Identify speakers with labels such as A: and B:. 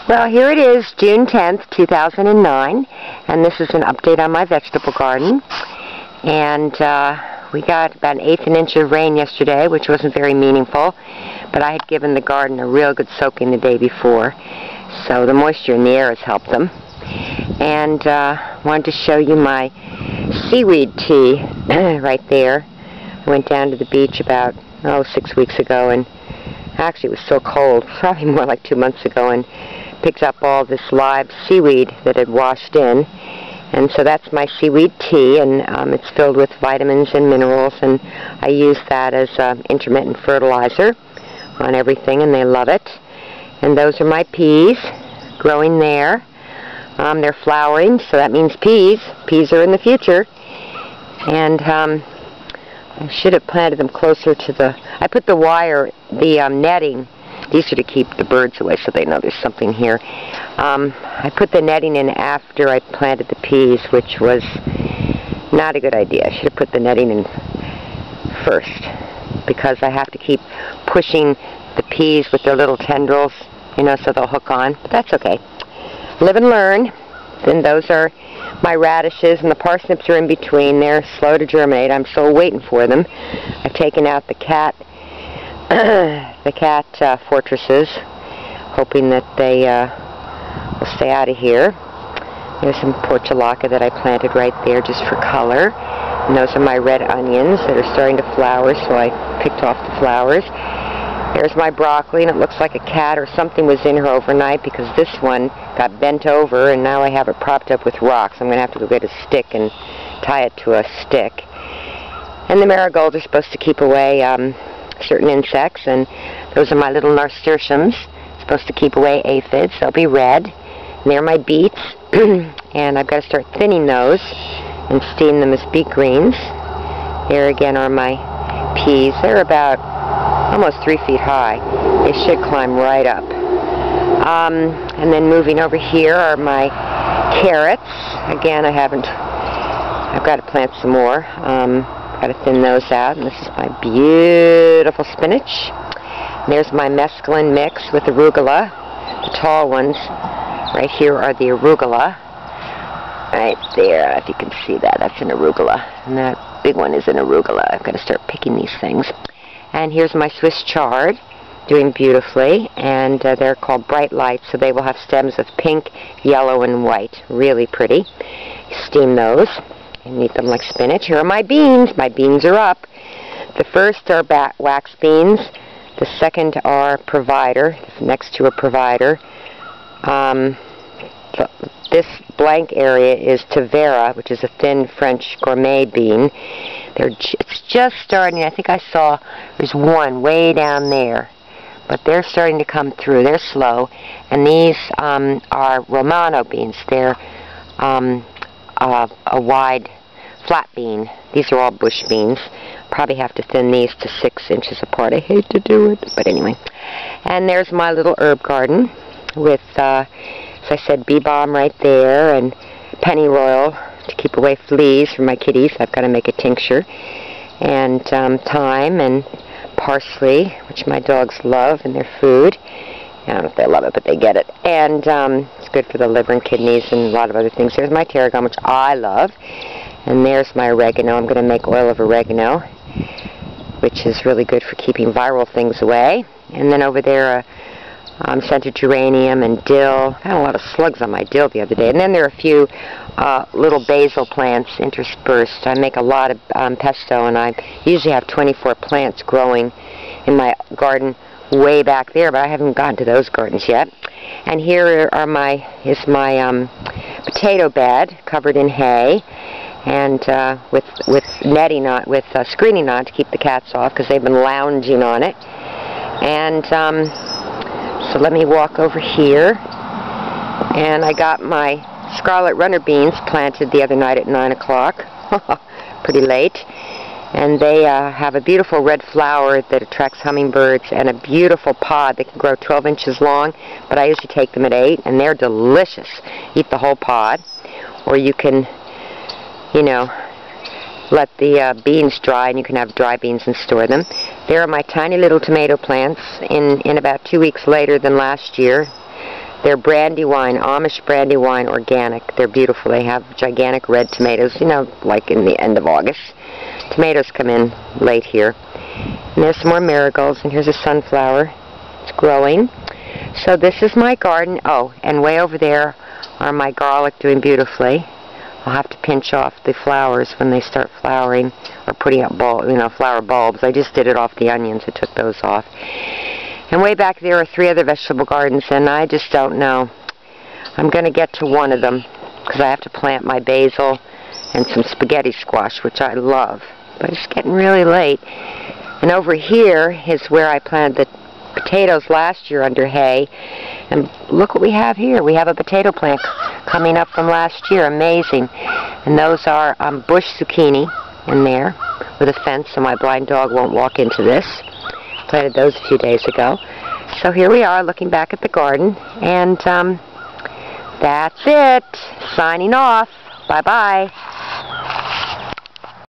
A: Well, here it is, June 10th, 2009, and this is an update on my vegetable garden. And we got about 1/8 of an inch of rain yesterday, which wasn't very meaningful, but I had given the garden a real good soaking the day before, so the moisture in the air has helped them. And wanted to show you my seaweed tea right there. I went down to the beach about 6 weeks ago, and actually it was so cold, probably more like 2 months ago, and picked up all this live seaweed that had washed in. And so that's my seaweed tea, and it's filled with vitamins and minerals, and I use that as intermittent fertilizer on everything, and they love it. And those are my peas growing there. They're flowering, so that means peas. Peas are in the future. And I should have planted them closer to the... I put the wire, the netting. These are to keep the birds away so they know there's something here. I put the netting in after I planted the peas, which was not a good idea. I should have put the netting in first, because I have to keep pushing the peas with their little tendrils, you know, so they'll hook on. But that's okay. Live and learn. Then those are my radishes, and the parsnips are in between. They're slow to germinate. I'm still waiting for them. I've taken out the cat fortresses, hoping that they will stay out of here. There's some portulaca that I planted right there just for color. And those are my red onions that are starting to flower, so I picked off the flowers. There's my broccoli, and it looks like a cat or something was in her overnight, because this one got bent over, and now I have it propped up with rocks. I'm going to have to go get a stick and tie it to a stick. And the marigolds are supposed to keep away certain insects, and those are my little nasturtiums, supposed to keep away aphids. They'll be red. And they're my beets, and I've got to start thinning those and steam them as beet greens. There again are my peas. They're about almost 3 feet high. They should climb right up. And then moving over here are my carrots. Again, I've got to plant some more. Got to thin those out. And this is my beautiful spinach. And there's my mesclun mix with arugula. The tall ones right here are the arugula. Right there, if you can see that, that's an arugula. And that big one is an arugula. I've got to start picking these things. And here's my Swiss chard, doing beautifully, and they're called Bright Lights, so they will have stems of pink, yellow, and white. Really pretty. Steam those and eat them like spinach. Here are my beans. My beans are up. The first are wax beans. The second are Provider, next to a Provider. This blank area is Tavera, which is a thin French gourmet bean. It's just starting. I think I saw there's one way down there, but they're starting to come through. They're slow, and these are Romano beans. They're a wide flat bean. These are all bush beans. Probably have to thin these to 6 inches apart. I hate to do it, but anyway. And there's my little herb garden with, as I said, bee balm right there, and pennyroyal to keep away fleas from my kitties. I've got to make a tincture. And thyme and parsley, which my dogs love in their food. I don't know if they love it, but they get it. And it's good for the liver and kidneys and a lot of other things. There's my tarragon, which I love. And there's my oregano. I'm going to make oil of oregano, which is really good for keeping viral things away. And then over there, scented geranium and dill. I had a lot of slugs on my dill the other day. And then there are a few little basil plants interspersed. I make a lot of pesto, and I usually have 24 plants growing in my garden way back there, but I haven't gotten to those gardens yet. And here are is my potato bed covered in hay, and with netting on, with screening on to keep the cats off, because they've been lounging on it. And so let me walk over here, and I got my scarlet runner beans planted the other night at 9 o'clock, pretty late, and they have a beautiful red flower that attracts hummingbirds, and a beautiful pod that can grow 12 inches long, but I usually take them at 8, and they're delicious. Eat the whole pod, or you can, you know, let the beans dry, and you can have dry beans and store them. There are my tiny little tomato plants. In about 2 weeks later than last year, They're Brandywine, Amish Brandywine organic. They're beautiful. They have gigantic red tomatoes, you know, like in the end of August. Tomatoes come in late here. And there's some more marigolds, and here's a sunflower. It's growing. So this is my garden. Oh, and way over there are my garlic doing beautifully. I'll have to pinch off the flowers when they start flowering, or putting up flower bulbs. I just did it off the onions. I took those off. And way back there are 3 other vegetable gardens, and I just don't know. I'm going to get to one of them, because I have to plant my basil and some spaghetti squash, which I love. But it's getting really late. And over here is where I planted the potatoes last year under hay. And look what we have here. We have a potato plant coming up from last year. Amazing. And those are bush zucchini in there with a fence, so my blind dog won't walk into this. Planted those a few days ago. So here we are looking back at the garden. And that's it. Signing off. Bye-bye.